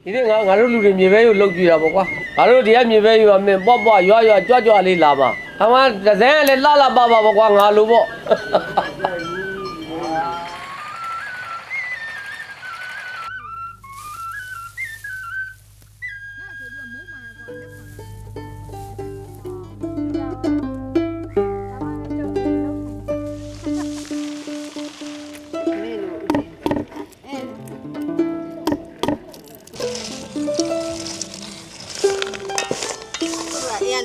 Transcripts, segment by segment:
ဒီနေ့ငါတို့လူတွေမြေပဲကိုလုတ်ကြည့်တာပေါ့ကွာငါတို့ဒီကမြေပဲကိုမင်းပွားပွားရွာကြွကြွလေးလာပါအမှန်ဒဇန်းလည်းလှပါပေါ့ကွာငါလိုပေါ့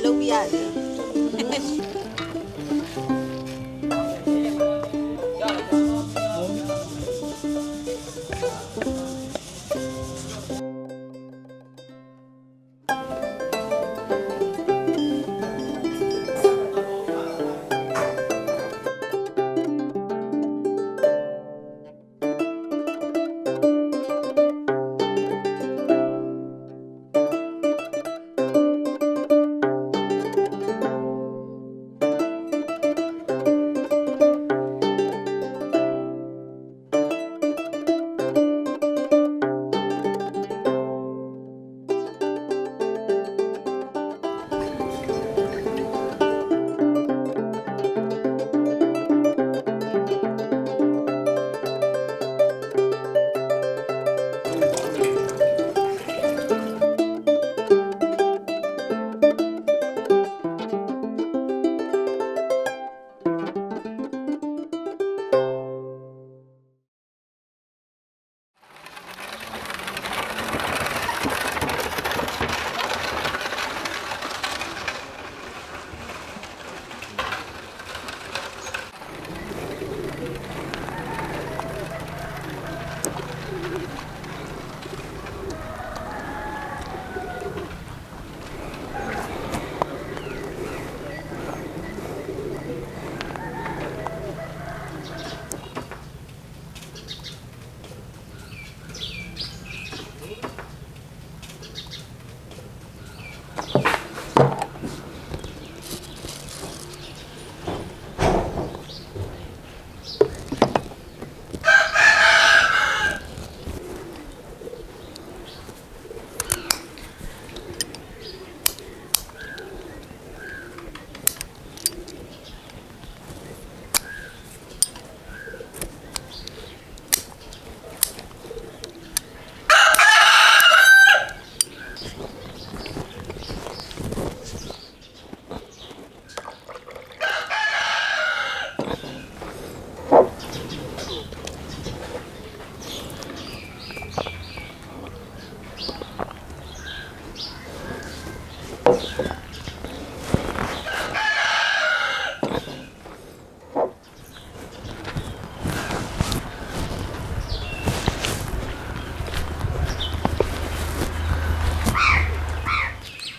လုပ်ပြရတယ်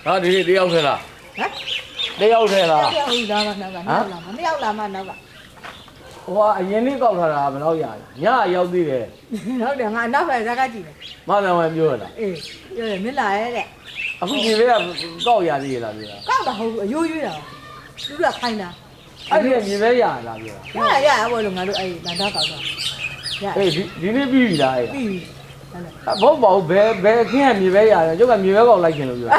ဟာဒီတယောက်ထဲလားဟမ်တယောက်ထဲလားတယောက်လာမနောက်ကနှစ်ယောက်လာမနောက်ကဟိုကအရင်လေးကောက်ထားတာဘယ်တော့ရလဲညရောက်သေးတယ်ဟုတ်တယ်ငါနောက်ပဲဇာတ်ကကြည့်တယ်မနဝပြောရလားအေးပြောတယ်မင်းလာရဲ့တဲ့အခုဒီလေးကကောက်ရသေးလားပြောတာကောက်တာဟုတ်အယိုးရွေးတာသူကခိုင်းတာအဲ့ဒီမြေပဲရလားပြောတာရဘောလို့ငါတို့အဲ့လာတော့ကောက်တော့ရအေးဒီနေ့ပြီးပြီလားအဲ့ပြီးပြီဘောပေါ့ဘယ်ခင်းကမြေပဲရတယ်ကျုပ်ကမြေပဲကောက်လိုက်ခင်လို့ပြော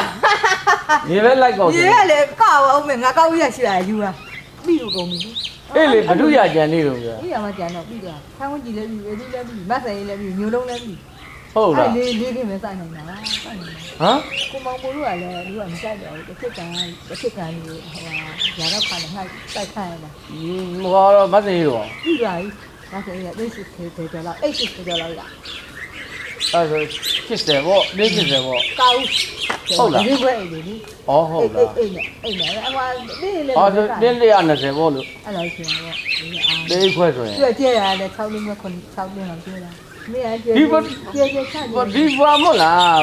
မြေပဲလိုက်ကောက်မြေကလည်းကောက်အောင်မယ်ငါကောက်ရရှိတာယူတာပြီးလို့ကုန်ပြီအေးလေဘဒုရကြံနေလို့ပြောပြီးရမှကြံတော့ပြီးတော့ဆောင်းဝင်ကြည့်လဲပြီးအေးလဲပြီးမတ်ဆိုင်လဲပြီးမျိုးလုံးလဲပြီးဟုတ်လားလေးခင်းပဲစိုက်နေတာစိုက်နေတာဟမ်ကိုမောင်ပိုးတို့ကလည်းလူကမကြိုက်တော့ဘူးတစ်ခက်ကလေးဟိုဟာရာတော့ခါနဲ့ငှက်စိုက်ခိုင်းရတာမတော်မသိရောပြီးပါပြီမတ်ဆိုင်ကသိစစ်သေးတယ်လား80ကျော်လောက်ရအဲ့ဒါချစ်တယ်ဗောလေးချစ်တယ်ဗောကောက်ဟုတ်လားဒီဘက်အိမ်လေဩဟုတ်လားအိမ်နဲ့အမလေးလေအော်တင်း120ဗောလို့အဲ့လိုရှင်ဗောလေးခွဲဆိုရင်ကျဲရတယ်6လ6လ6လလောက်ကျဲတာမင်းကဒီကျဲဒီဘာမလား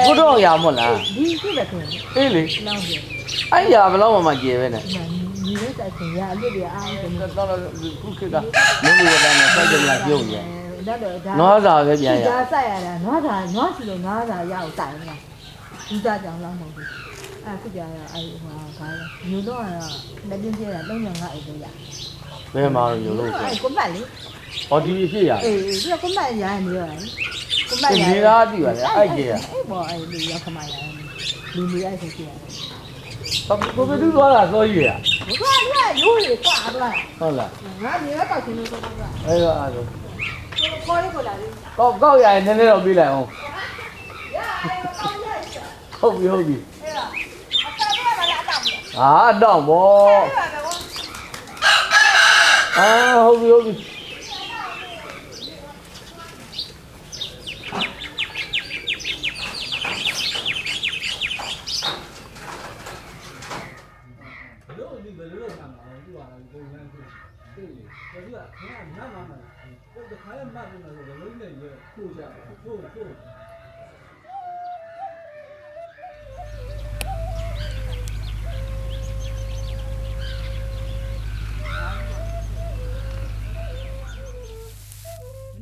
ဘုတော့ရမလားဒီကြည့်တယ်ခင်အေးလေလောင်းတယ်အဲ့ရဘလောက်မှကျေပဲနဲ့ဒီလိုတိုက်ခင်ရအလွတ်ရအားတယ်တော့ခုခေတ်ကမင်းတို့ကလည်းစိုက်ကြလာပြုံးနေနွားစာပဲပြန်ရဒါစိုက်ရတာနွားစီလို့နွားစာရအောင်စိုက်နေတာဒီသားကြောင်လောက်မဟုတ်ဘူးအဲ့ခုကြရအဲ့ဟိုဘာလဲမျိုးတော့ကလက်ပြင်းကျဲတာ305အိတ်လို့ရ ဘယ်မှာရုပ်လို့ဆို ကိုမတ်လေ ဟောဒီဖြစ်ရ အေးဒီကကိုမတ်ရနေရောကိုမတ်ရ နေသားပြီပါလေအဲ့ကြီးရ အေးဘောအဲ့ဒီရောက်ခမရလူလူအဲ့ဆိုကြည့်ရ ကိုဘယ်သူသွားတာစောကြီးရ ဘုရားကရိုးရကွာတော့ ဟုတ်လား ငါနေတော့တောက်ချင်းလို့တော့ကွာ အဲ့တော့အဲ့ဒါ ခေါ်ရခေါ်လာလေ ကောက်ရရင်နည်းနည်းတော့ပြေးလိုက်အောင် ရအဲ့တော့ကောင်းရချာ ဟုတ်ပြီဟုတ်ပြီ အဲ့ဒါအတားတော့မလားအတားဘူး ဟာတော့ဗော အဲ့ဒါကော အာဟုတ်ပြီဟုတ်ပြီ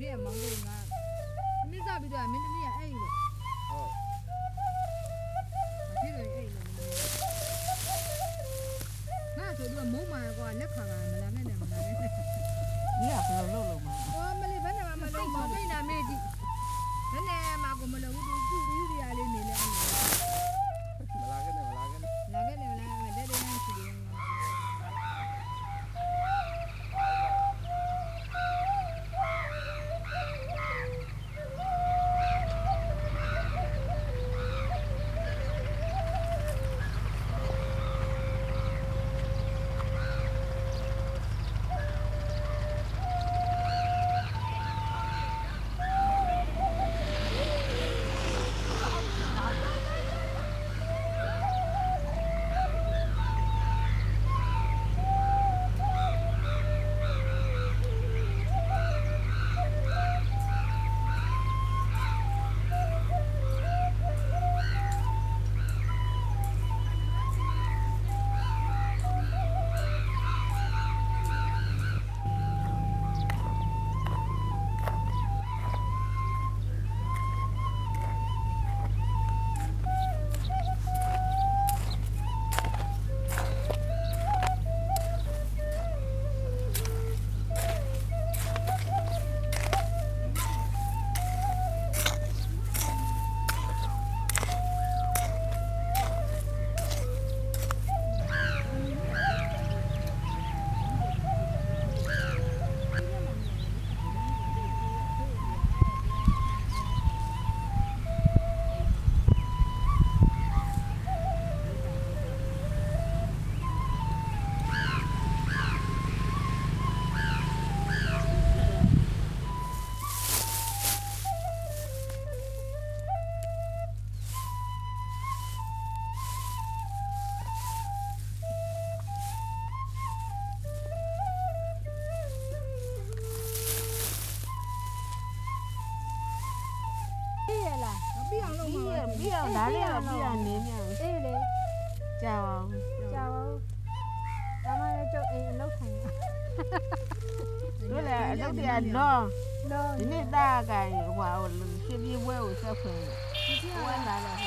你也忙着呢，没咋比的，没这么也爱了。哦。这个爱了，那说这某嘛个那看看，没来没来没来没来。你也不能漏漏嘛我没来，反正嘛没来，没那没的，反正嘛我们来，我都住的有点来没来。哪个呢？这里呢是的。ပြီးအောင်လုပ်မှာ ပြီးအောင်ဒါလေးတော့ပြီးအောင်နေမြန် အေးလေ ကြာအောင် ကြာပါဦးဒါမှလည်းကျုပ်အိမ်အလုပ်ထိုင်တာ တို့လည်းအလုပ်တရားတော့ တော့ ဒီနေ့သားကဟိုရှင်းပြေးပွဲကိုဆက်ဖွင့် ဒီက ဝမ်းလာတော့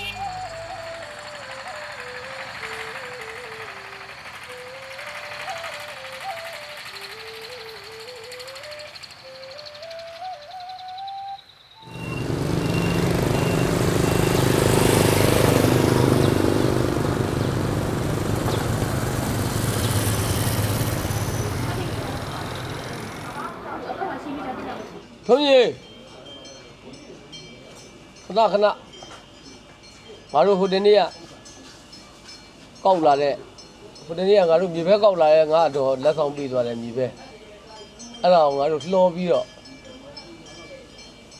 ထုံးကြီးခဏခဏငါတို့ဟိုတနေ့ကကောက်လာတဲ့ဟိုတနေ့ကငါတို့မြေဘက်ကောက်လာတဲ့ငါတော့လက်ဆောင်ပေးသွားတယ်မြေဘက်အဲ့ဒါကိုငါတို့လှော်ပြီးတော့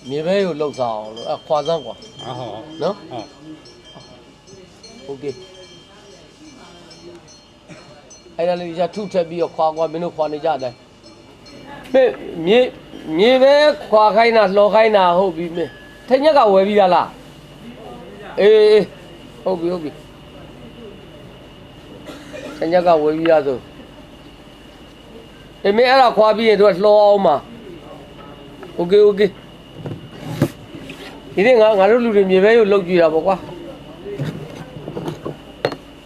မြေဘက်ကိုလှုပ်ဆောင်အောင်လို့ခွာစမ်းကွာဟုတ်နော်ဟုတ်ကဲ့အဲ့ဒါလေးကြာထုထက်ပြီးတော့ခွာကွာမင်းတို့ခွာနေကြတယ်မြေပဲခွာခိုင်းတာလှော်ခိုင်းတာဟုတ်ပြီမင်းထက်ညက်ကဝယ်ပြီးသားလားအေးဟုတ်ပြီထက်ညက်ကဝယ်ပြီးသားဆိုအေးမင်းအဲ့ဒါခွာပြီးရင်တို့လှော်အောင်မှာโอเคဒီနေ့ငါတို့လူတွေမြေပဲကိုလှုပ်ကြည့်တာပေါ့ကွာ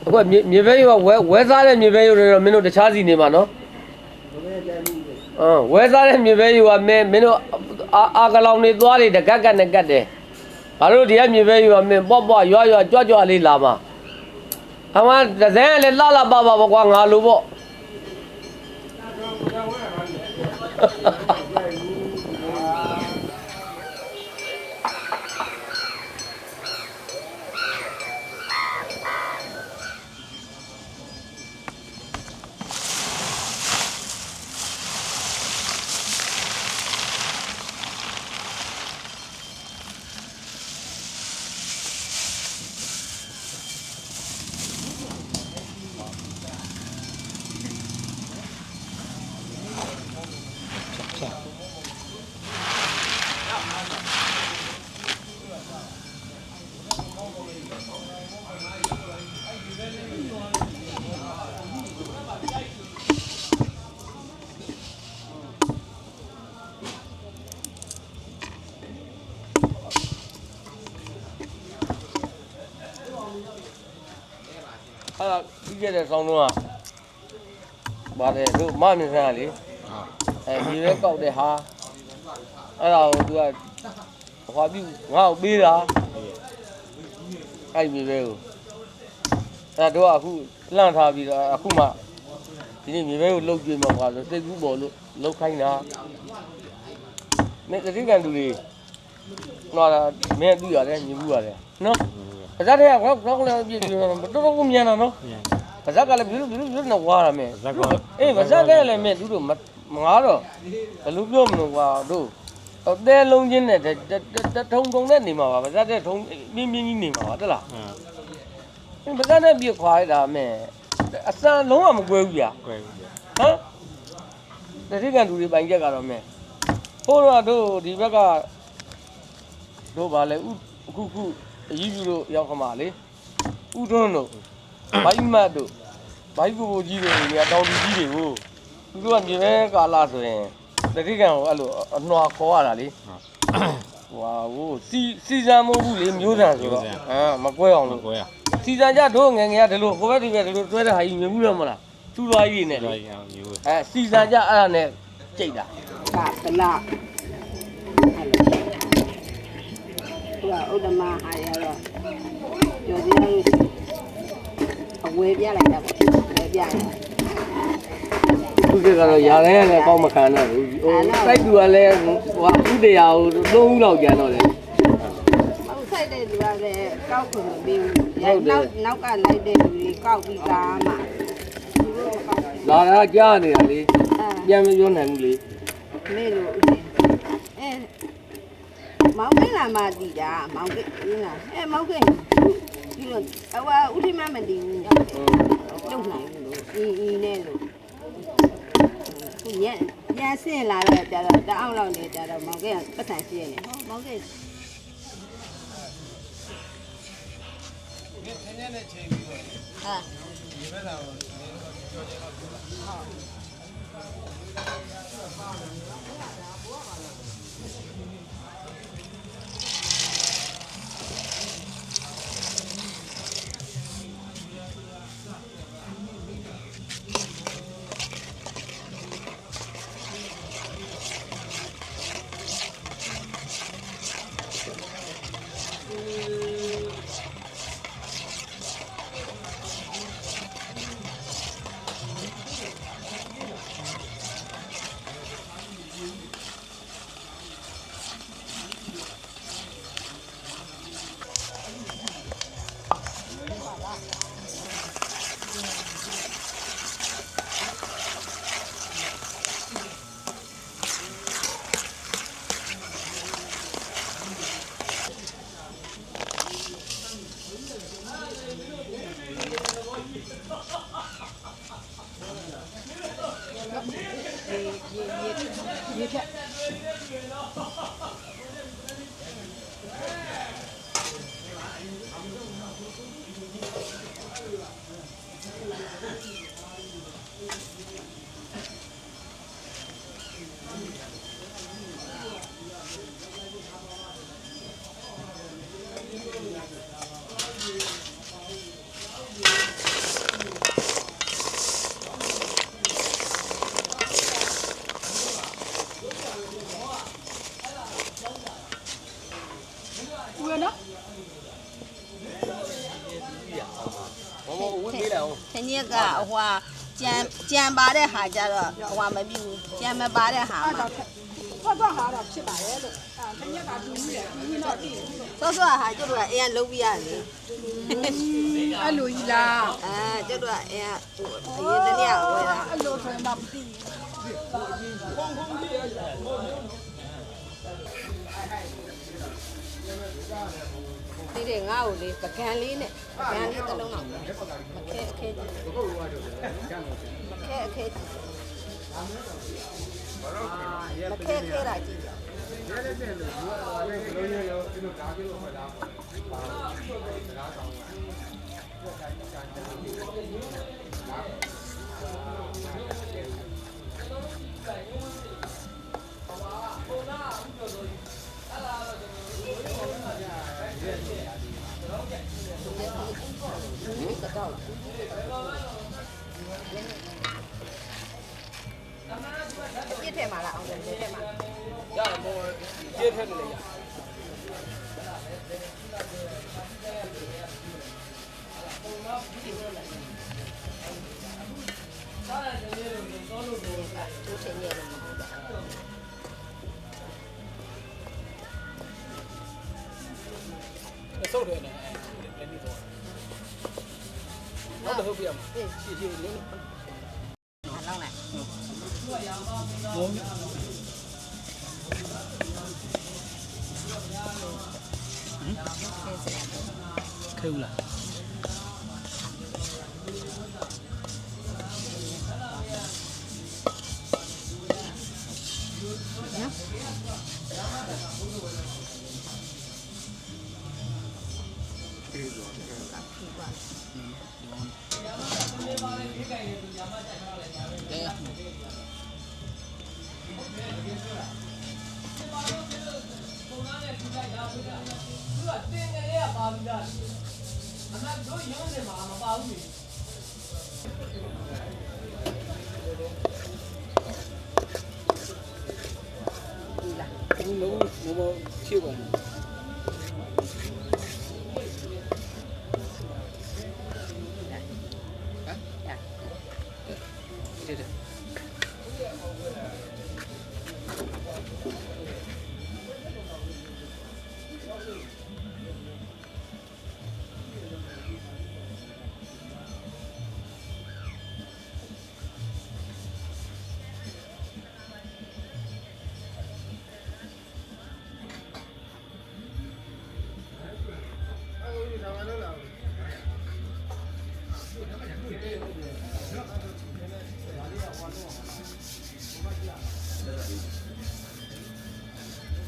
အခုမြေပဲရောဝဲစားတဲ့မြေပဲရောတော့မင်းတို့တခြားစီနေမှာနော် ဝဲစားတဲ့မြေပဲယူကမင်းတို့အာကလောင်နေသွားတွေတကက်ကနဲ့ကတ်တယ်ငါတို့ဒီကမြေပဲယူကမင်းပေါ့ရွာကြွလေးလာမှာအမှဒဇင်းလည်းလှပါကွာငါလိုပေါ့ပြီးခဲ့တဲ့ဆောင်းတော့ပါတယ်တို့မမြင်စမ်းလေမြေပဲကောက်တဲ့ဟာအဲ့ဒါကိုသူကဟွာပြီးငါ့ကိုပေးတာအဲ့မြေပဲကိုအဲ့တော့အခုလှန့်ထားပြီးတော့အခုမှဒီနေ့မြေပဲကိုလှုပ်ကြည့်မှာကွာဆိုစိတ်ကူးပေါ်လို့လှုပ်ခိုင်းတာမင်းတတိကန်သူတွေဟောမင်းသိရတယ်မြင်မှုရတယ်နော်ပါဇက်တွေကကောက်လည်းပြည့်တော်တော်မြန်တာနော်ပါဇက်ကလည်းပြည့်နဲ့ဝါရမယ်အေးပါဇက်ကလည်းမင်းသူတို့မငါတော့ဘယ်လိုပြောမလို့ကွာတို့အသေးလုံးချင်းနဲ့ထုံနဲ့နေမှာပါပါဇက်တဲ့ထုံပြင်းကြီးနေမှာပါတက်လားပါဇက်နဲ့ပြည့်ခွာရတာမင်းအစံလုံးဝမကွဲဘူးဗျာဟမ်တတိကန်သူတွေပိုင်ချက်ကတော့မင်းဟိုတော့တို့ဒီဘက်ကတို့ဗာလဲအခုအကြီးကြီးတို့ရောက်ခမလေဥတွန်းတို့ဘိုင်းမတ်တို့ဘိုင်းကိုကြီးတွေနေတောင်ကြီးတွေကိုသူတို့ကမြေပဲကာလာဆိုရင်တတိကန်ကိုအဲ့လိုအနှွာခေါ်ရတာလေဟွာဟိုစီစံမဟုတ်ဘူးလေမျိုးစံဆိုတော့မကွဲအောင်လို့စီစံကြတို့ငယ်ငယ်ကဒီလိုကိုပဲဒီပဲဒီလိုတွဲတဲ့ဟာကြီးမြင်မှုတော့မလားသူ့သွားကြီးနေလေစီစံကြအဲ့ဒါနဲ့ကြိတ်တာကပလာဥဒ္ဓမဟာရတော့ပြောစီလို့အဝေးပြလိုက်တာပေါ့ဝေးပြတယ်သူကတော့ຢာလဲနဲ့ကောက်မခံတော့ဘူးဟိုစိုက်သူကလည်းဟိုဥတရားကို3ဦးလောက်ကျန်တော့တယ်ဟုတ်စိုက်တဲ့သူကလည်းကောက်ခွင့်မပေးဘူးနောက်ကလိုက်တဲ့လူတွေကောက်ပြီးသားမှလာတာကြားနေတာလေပြန်မပြောနိုင်ဘူးလေမေလို့ဦးတင်မောင်ကလာမတီးတာမောင်ကမောင်ကဒီလိုဥထိမမတည်ဘူးလုံနိုင်ဘူးလို့အင်းနဲ့လို့ညဆင်းလာတော့ကြတော့တအောင်လောက်နေကြတော့မောင်ကပတ်ဆံရှိနေမောင်ကနည်းနဲ့ချိန်ပြီးတော့ဟာဒီဘက်လာတော့ပြောချင်တော့ပြောတာရေဖြတ် အောင် ခညက်ကဟိုကြံပါတဲ့ဟာကြတော့ဟိုမပြူကြံမပါတဲ့ဟာမှာ တော့ဟာတော့ဖြစ်ပါရဲ့လို့ခညက်ကတူးတယ်ဒီတော့ဒီ စောစောဟာကျတို့ကအိမ်ကလုံးပြရတယ် အဲ့လိုကြီးလား ကျတို့ကအိမ်ကအရင်တနေ့ကဝယ်တာ အဲ့လိုဆိုရင်တော့မသိ ဒီတဲ့ငါ့ကိုလေပကံလေးနဲ့ပကံလေးတစ်လုံးတော့မခဲခဲကြည့်မခဲခဲကြည့်မခဲခဲတာကြည့်ကြ ပြည့်ထဲမှာလားအောင်တယ်ပြည့်ထဲမှာ ရတယ်မောကျေးထက်တယ်လေရ သူ့ချင်းရဲ့လို့မဟုတ်တာ ဆုတ်တယ်နဲ့လည်းပြီးတော့တော့ဟုတ်ပြရမှာရှည်ရှည်လေး ဟာလောက်လိုက် ခဲဘူးလား ဘူးလုံးမောချစ်ပါနဲ့ ဟ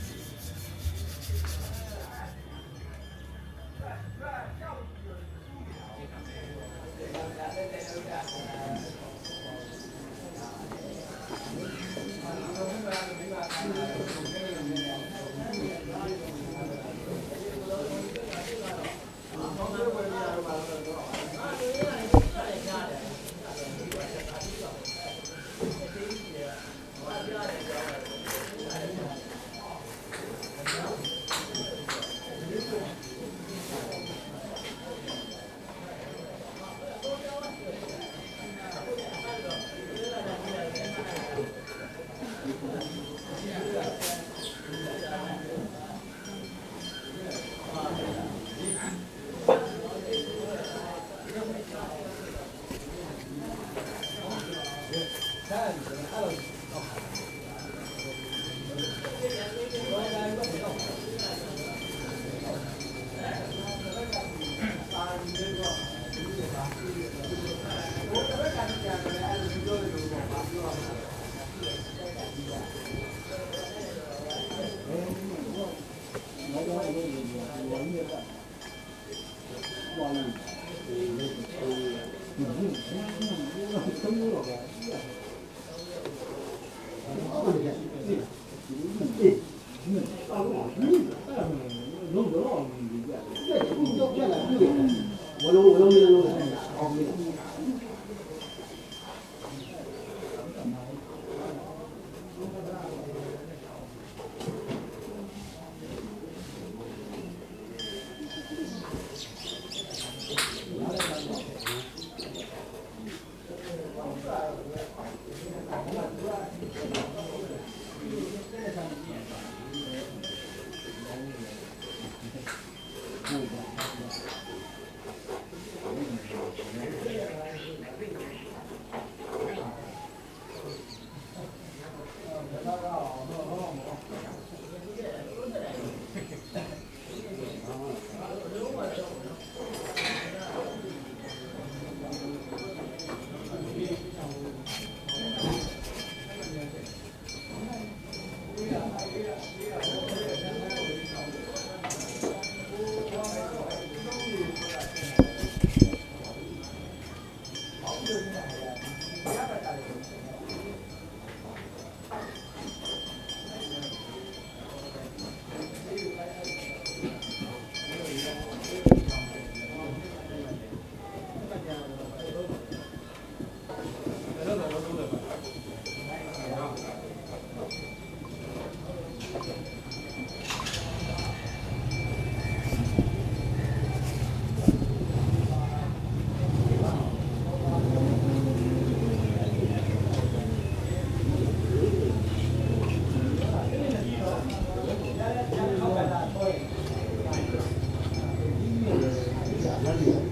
ဟ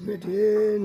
နှစ်တည်း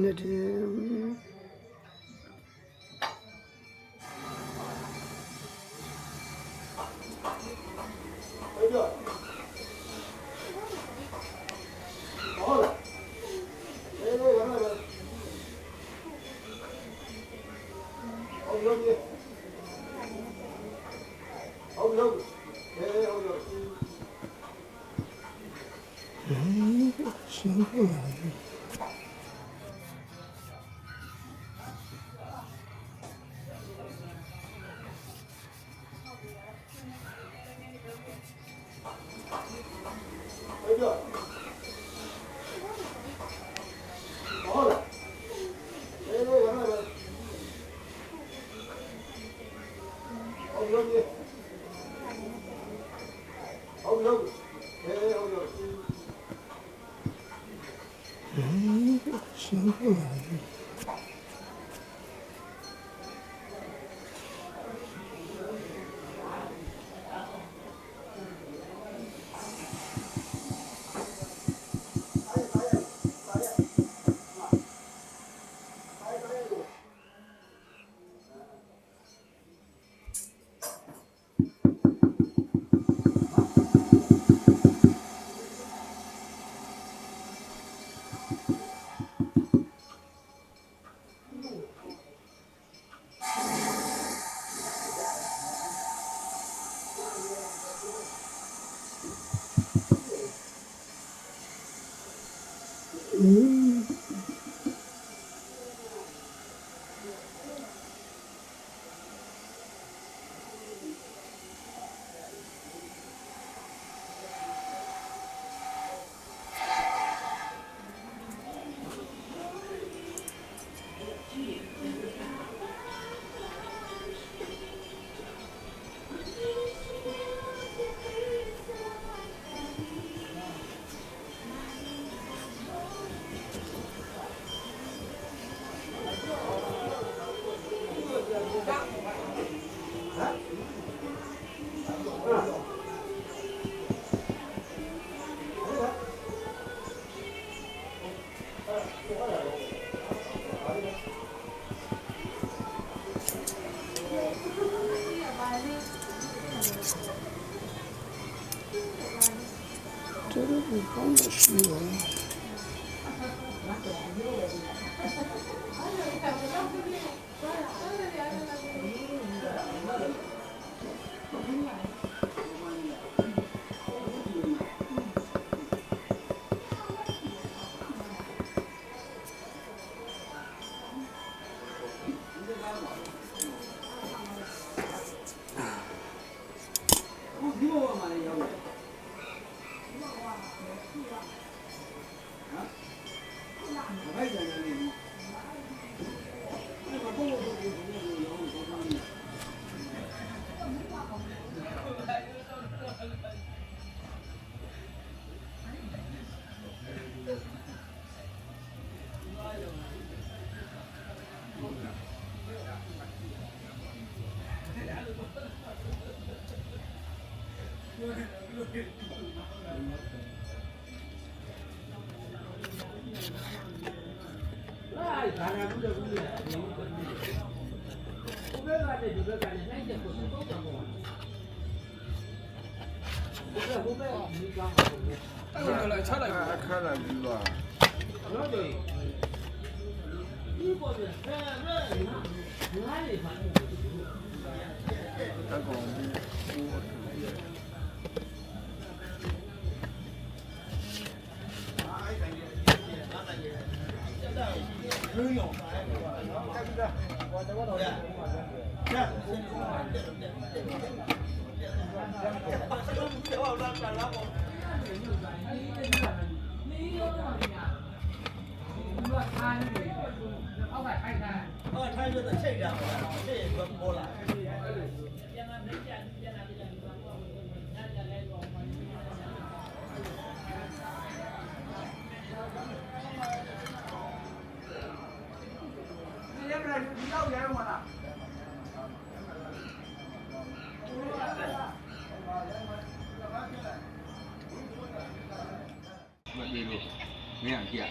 မင်းကကြည့်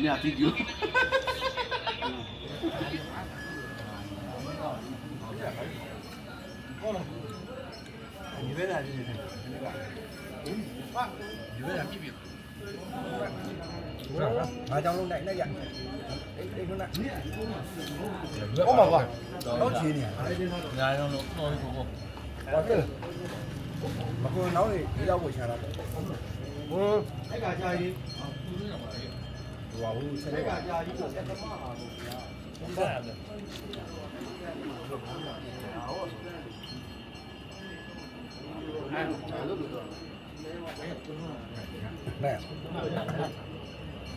nhà thì chưa ở trong lúc này nó dặn đây con này có mà còn nấu gì nhỉ nhà nó nồi của có chứ mà cô nấu thì đi đâu buổi sáng đâu cái gà chơi đi wow cái gà chơi đi nè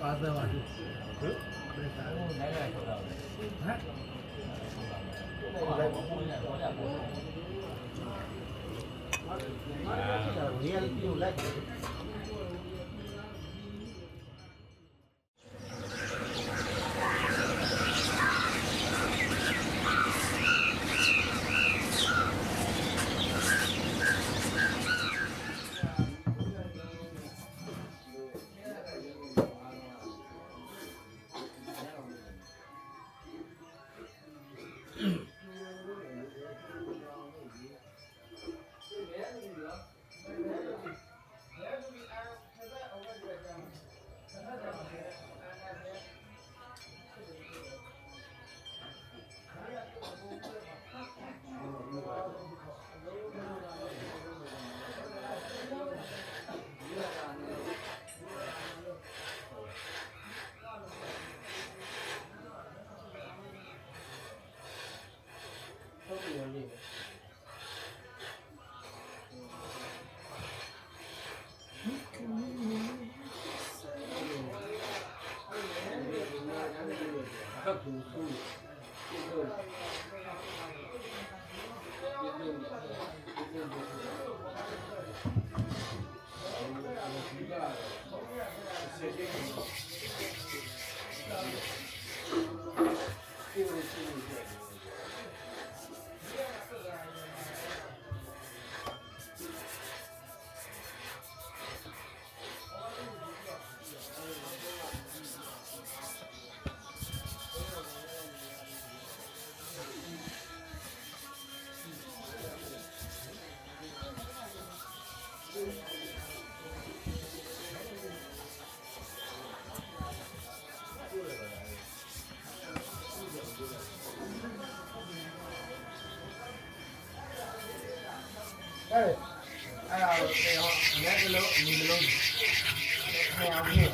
ba giờ mà đây ai nào để họ nhét cái lỗ nhìn cái lỗ nghèo nhiều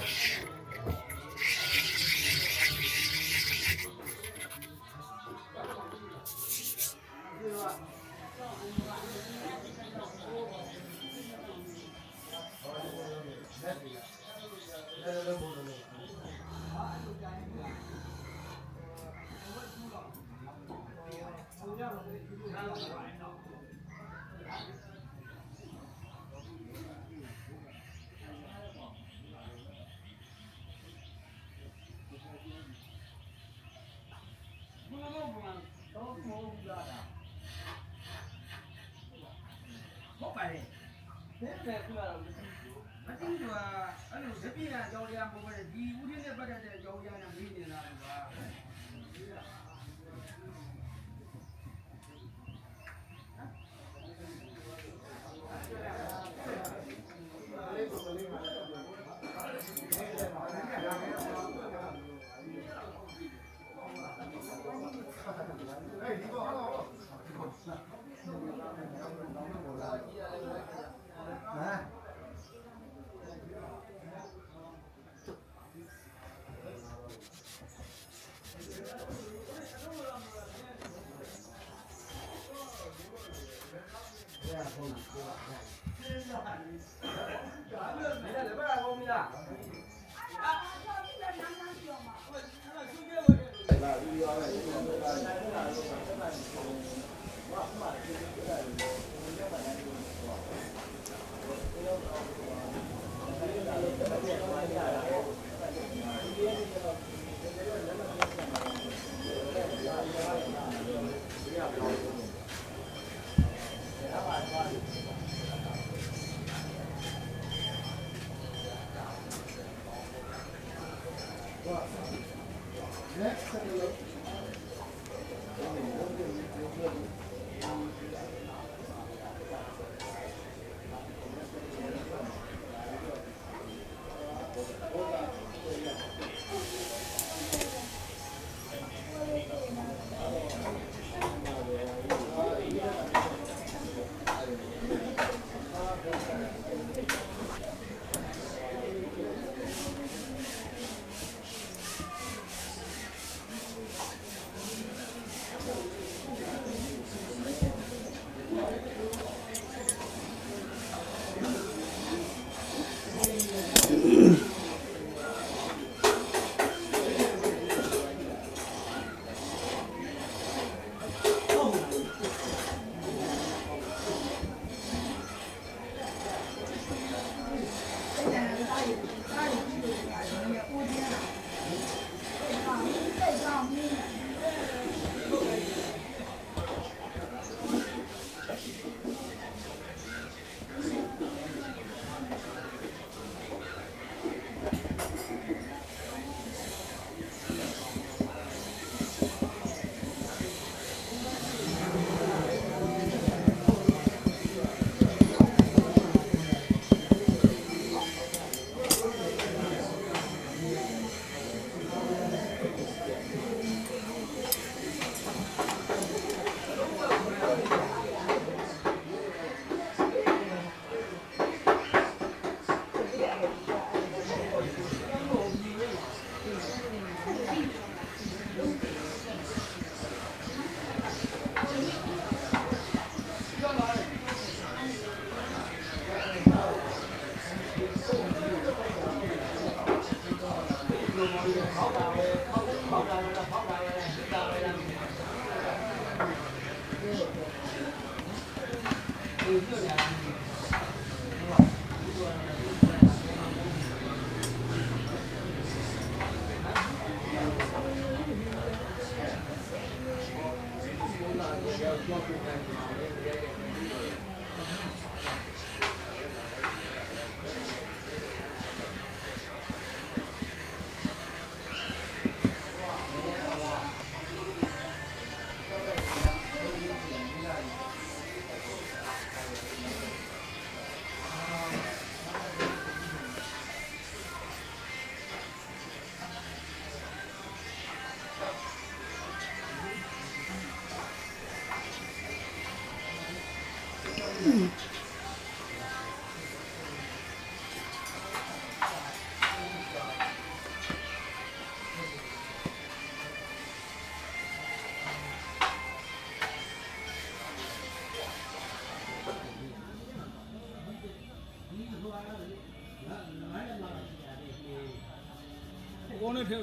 我那天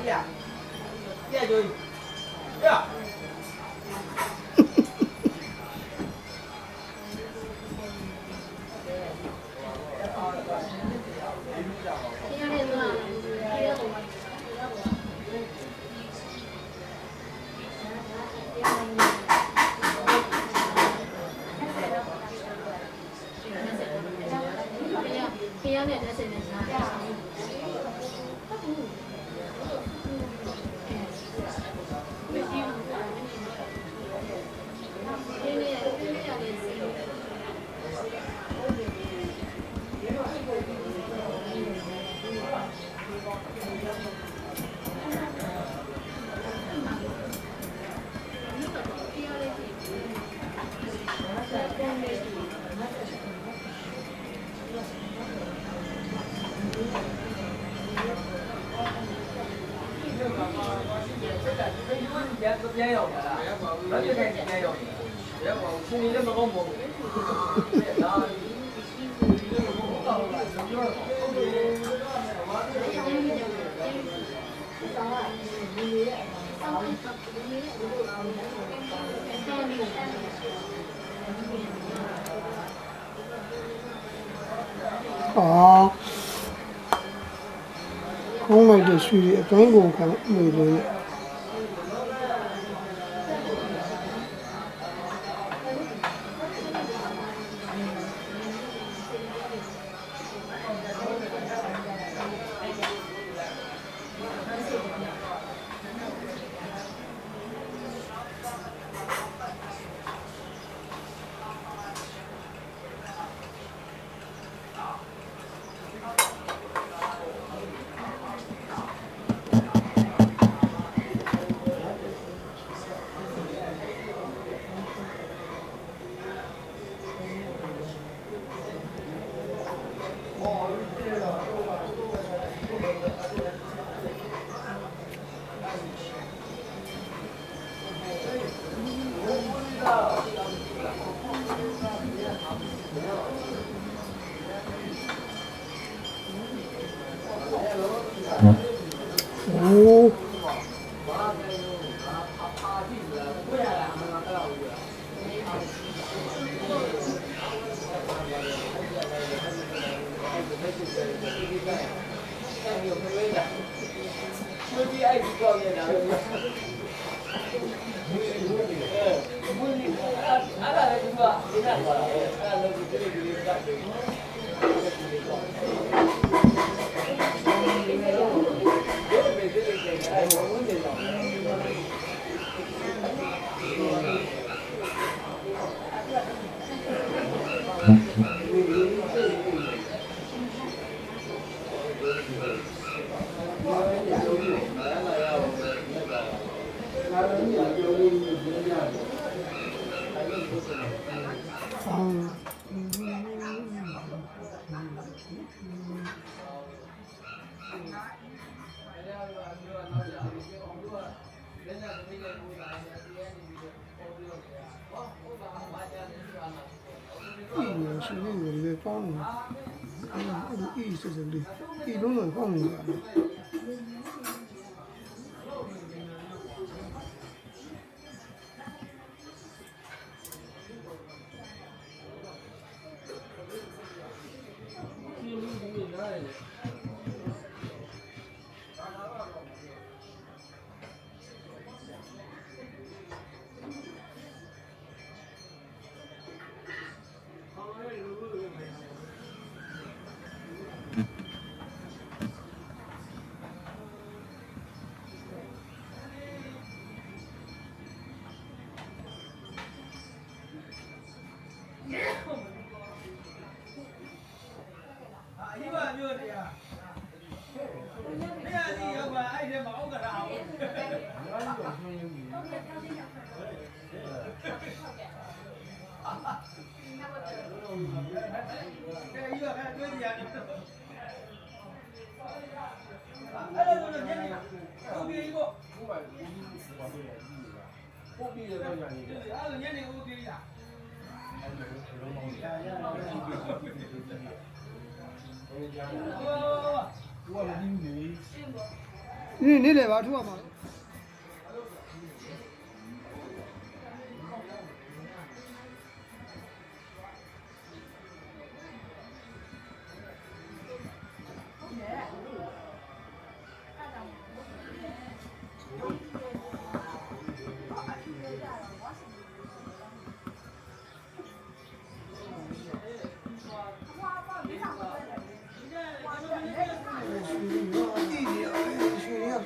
呀，也就呀。ပြန်ရောက်လာတာ။ဘာဖြစ်ခဲ့ပြန်ရောက်လာ။ရဲဘောရှင်နေလည်းမကောင်းပါဘူး။ဒါခေါင်းလိုက်တဲ့ရွှေတွေအကိုင်းကုန်ခံနေတယ် ဟ是那个在放的，一是这里，一种能放的。你来吧，出吧。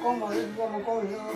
光嘛，我们高人啊。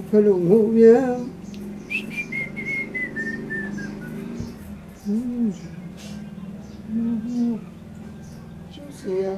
Hello, move, yeah. Just yeah,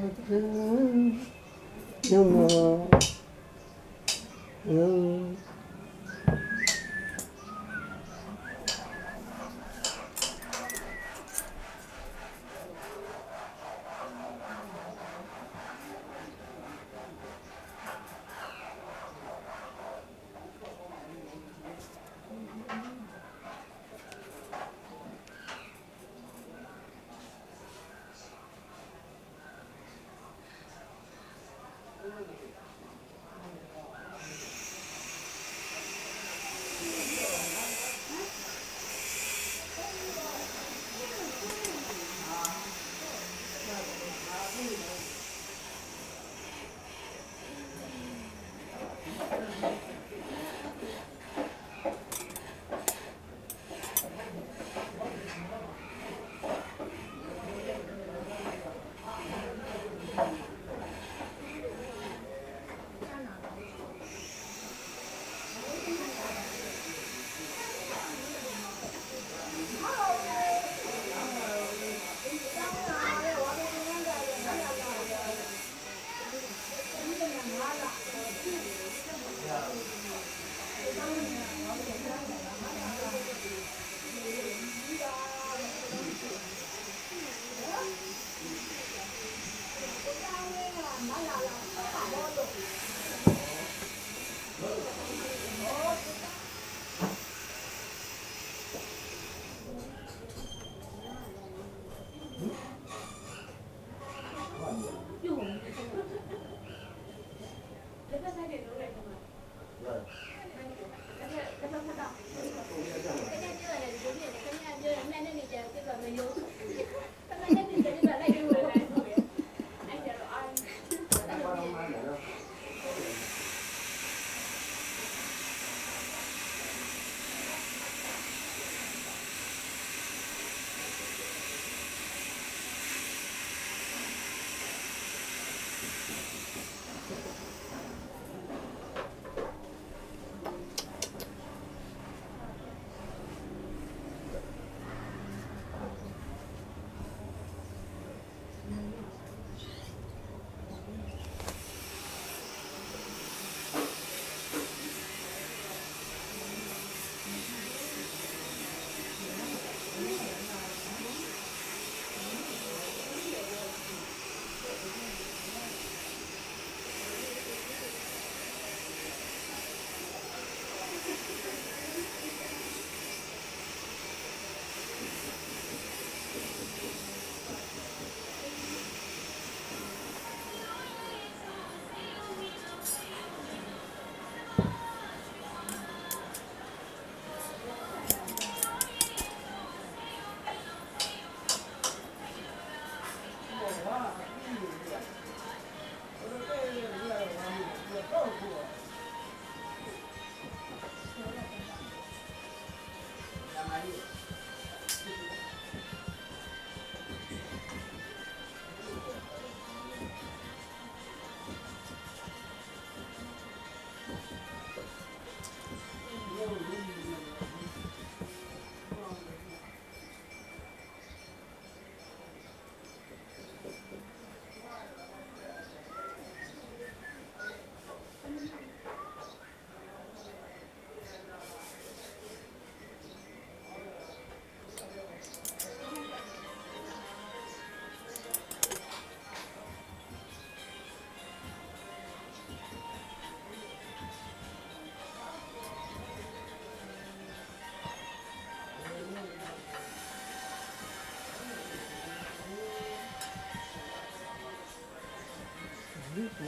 ဟ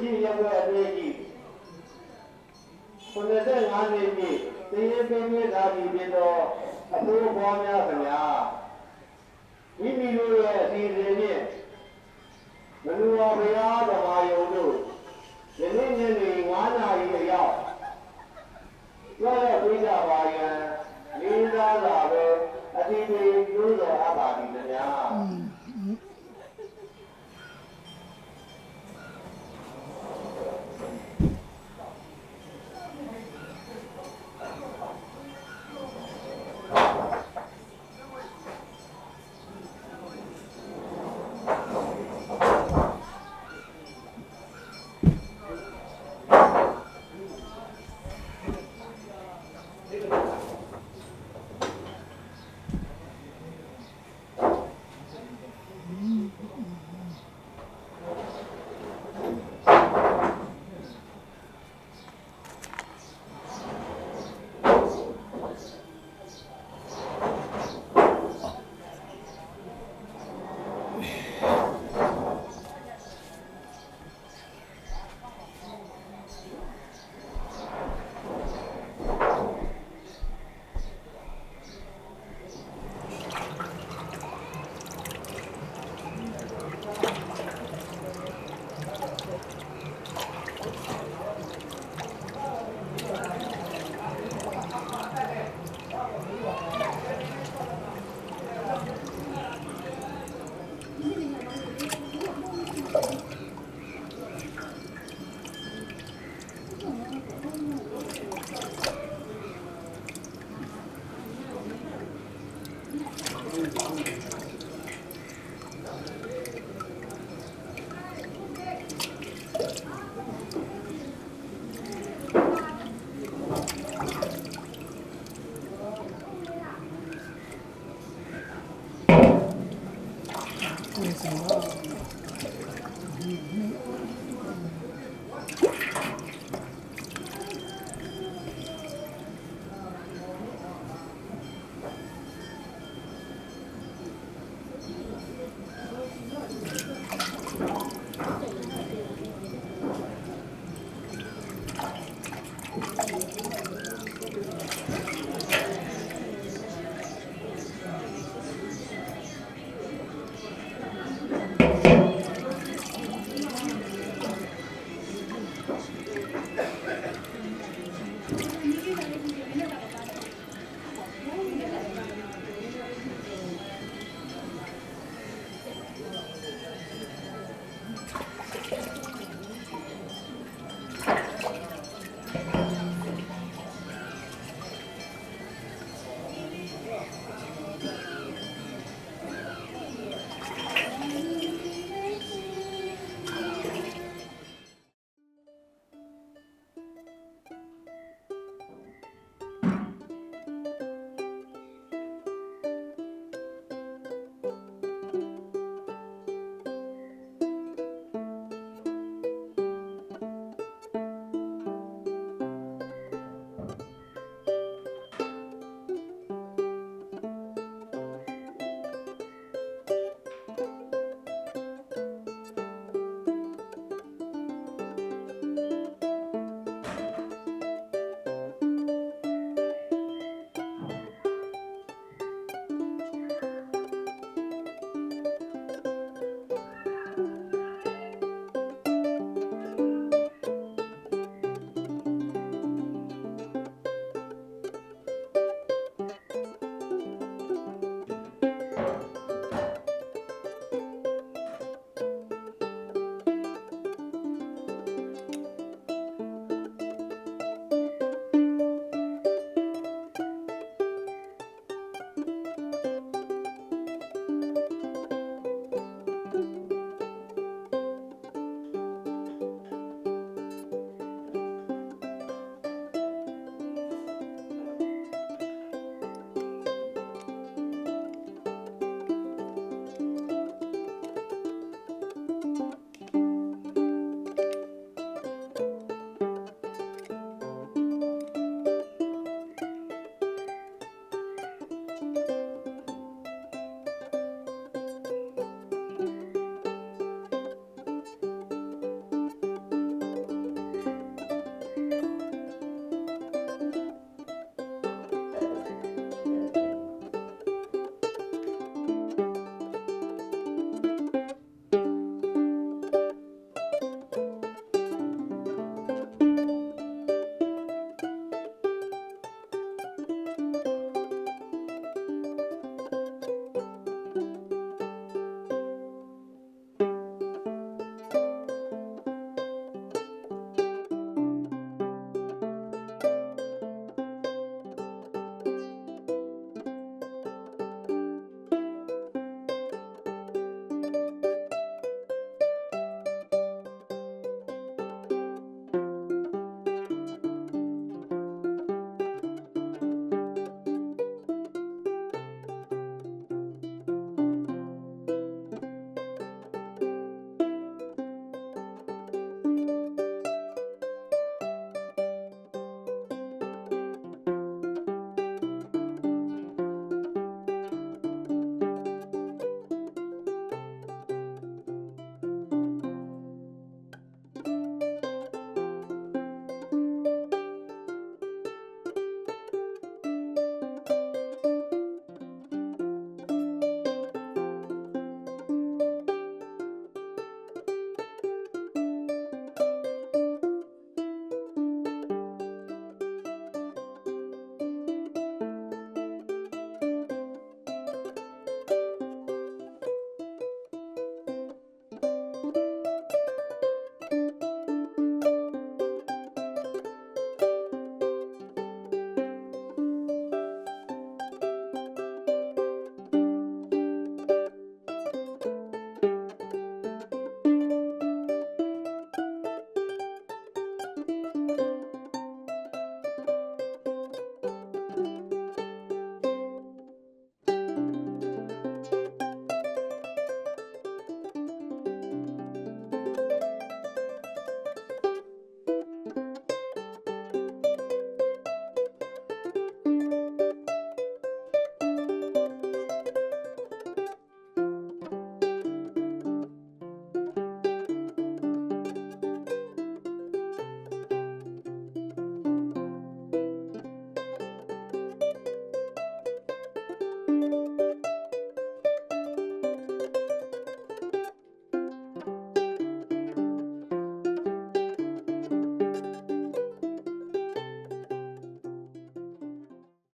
ရှိရက်ွက်အသေးကြီး95နှစ်ပြည့်သင်ရင်ပင်မြင့်သာပြီးဖြစ်သောအဖိုးဘွားများခင်ဗျာမိမိတို့ရဲ့အစီအစဉ်ဖြင့်မလူဝဘုရားဓမ္မယုံတို့